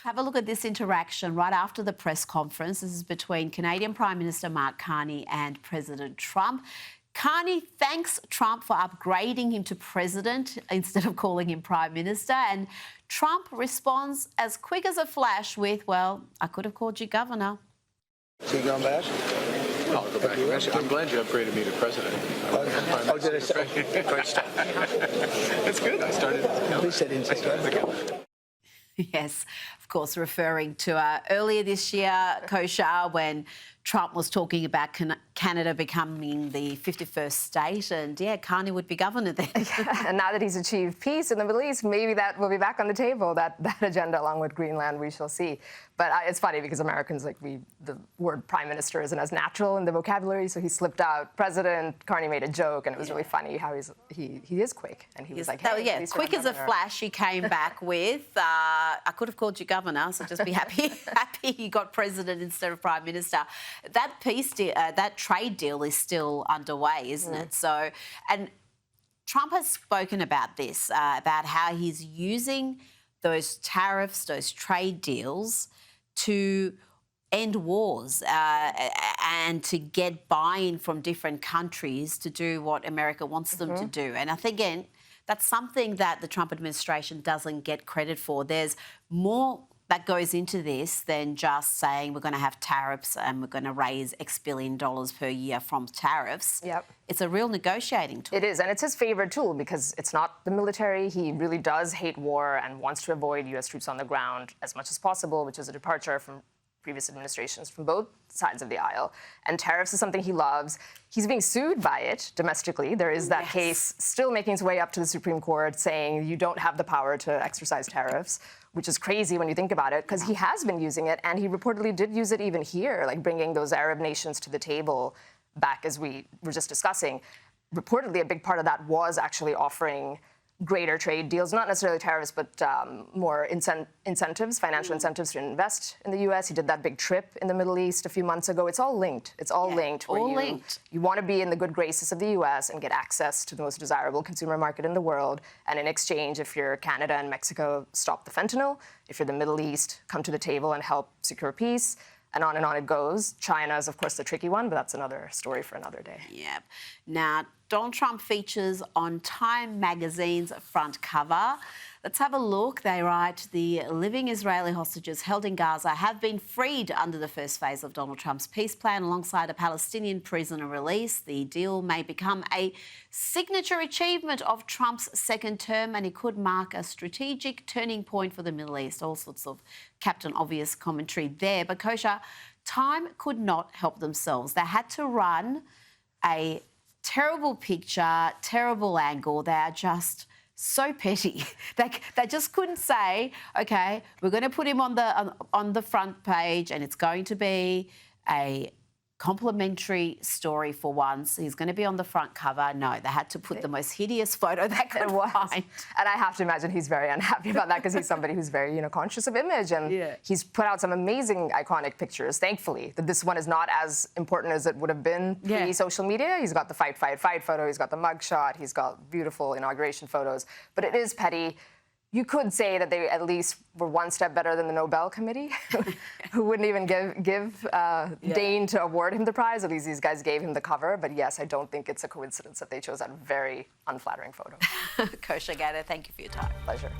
Have a look at this interaction right after the press conference. This is between Canadian Prime Minister Mark Carney and President Trump. Carney thanks Trump for upgrading him to president instead of calling him prime minister. And Trump responds as quick as a flash with, well, I could have called you governor. So you going back? I'll go back. I'm glad you upgraded me to president. Did I say? Great stuff. That's good. I started. At least I didn't say that. Yes, of course, referring to earlier this year, Kosha, when Trump was talking about Canada becoming the 51st state, and yeah, Carney would be governor there. Yeah, and now that he's achieved peace in the Middle East, maybe that will be back on the table, that agenda along with Greenland, we shall see. But it's funny because Americans, the word prime minister isn't as natural in the vocabulary, so he slipped out president. Carney made a joke, and it was really funny how he is quick, and he was like, hey, yeah, quick as a flash, he came back with, I could have called you governor, so just be happy he got president instead of prime minister. That that trade deal is still underway, isn't it? So, and Trump has spoken about this, about how he's using those tariffs, those trade deals to end wars and to get buy-in from different countries to do what America wants them to do. And I think, again, that's something that the Trump administration doesn't get credit for. There's more that goes into this than just saying we're going to have tariffs and we're going to raise X billion dollars per year from tariffs. Yep. It's a real negotiating tool. It is, and it's his favorite tool because it's not the military. He really does hate war and wants to avoid U.S. troops on the ground as much as possible, which is a departure from previous administrations from both sides of the aisle. And tariffs is something he loves. He's being sued by it domestically. There is that case still making its way up to the Supreme Court saying you don't have the power to exercise tariffs, which is crazy when you think about it, because he has been using it, and he reportedly did use it even here, like bringing those Arab nations to the table back as we were just discussing. Reportedly, a big part of that was actually offering greater trade deals, not necessarily tariffs, but more incentives, financial incentives to invest in the U.S. He did that big trip in the Middle East a few months ago. It's all linked. It's all linked. You want to be in the good graces of the U.S. and get access to the most desirable consumer market in the world. And in exchange, if you're Canada and Mexico, stop the fentanyl. If you're the Middle East, come to the table and help secure peace. And on it goes. China is, of course, the tricky one, but that's another story for another day. Yeah. Now, Donald Trump features on Time magazine's front cover. Let's have a look. They write, the living Israeli hostages held in Gaza have been freed under the first phase of Donald Trump's peace plan alongside a Palestinian prisoner release. The deal may become a signature achievement of Trump's second term, and it could mark a strategic turning point for the Middle East. All sorts of Captain Obvious commentary there. But Kosha, Time could not help themselves. They had to run a terrible picture, terrible angle. They are just so petty. They just couldn't say, OK, we're going to put him on the front page and it's going to be a complimentary story for once. He's going to be on the front cover. No, they had to put the most hideous photo they could find. And I have to imagine he's very unhappy about that because he's somebody who's very, conscious of image. And he's put out some amazing, iconic pictures, thankfully. That this one is not as important as it would have been pre-social media. He's got the fight, fight, fight photo. He's got the mugshot. He's got beautiful inauguration photos. But it is petty. You could say that they at least were one step better than the Nobel Committee, who wouldn't even deign to award him the prize. At least these guys gave him the cover. But yes, I don't think it's a coincidence that they chose that very unflattering photo. Kosha Gada, thank you for your time. Pleasure.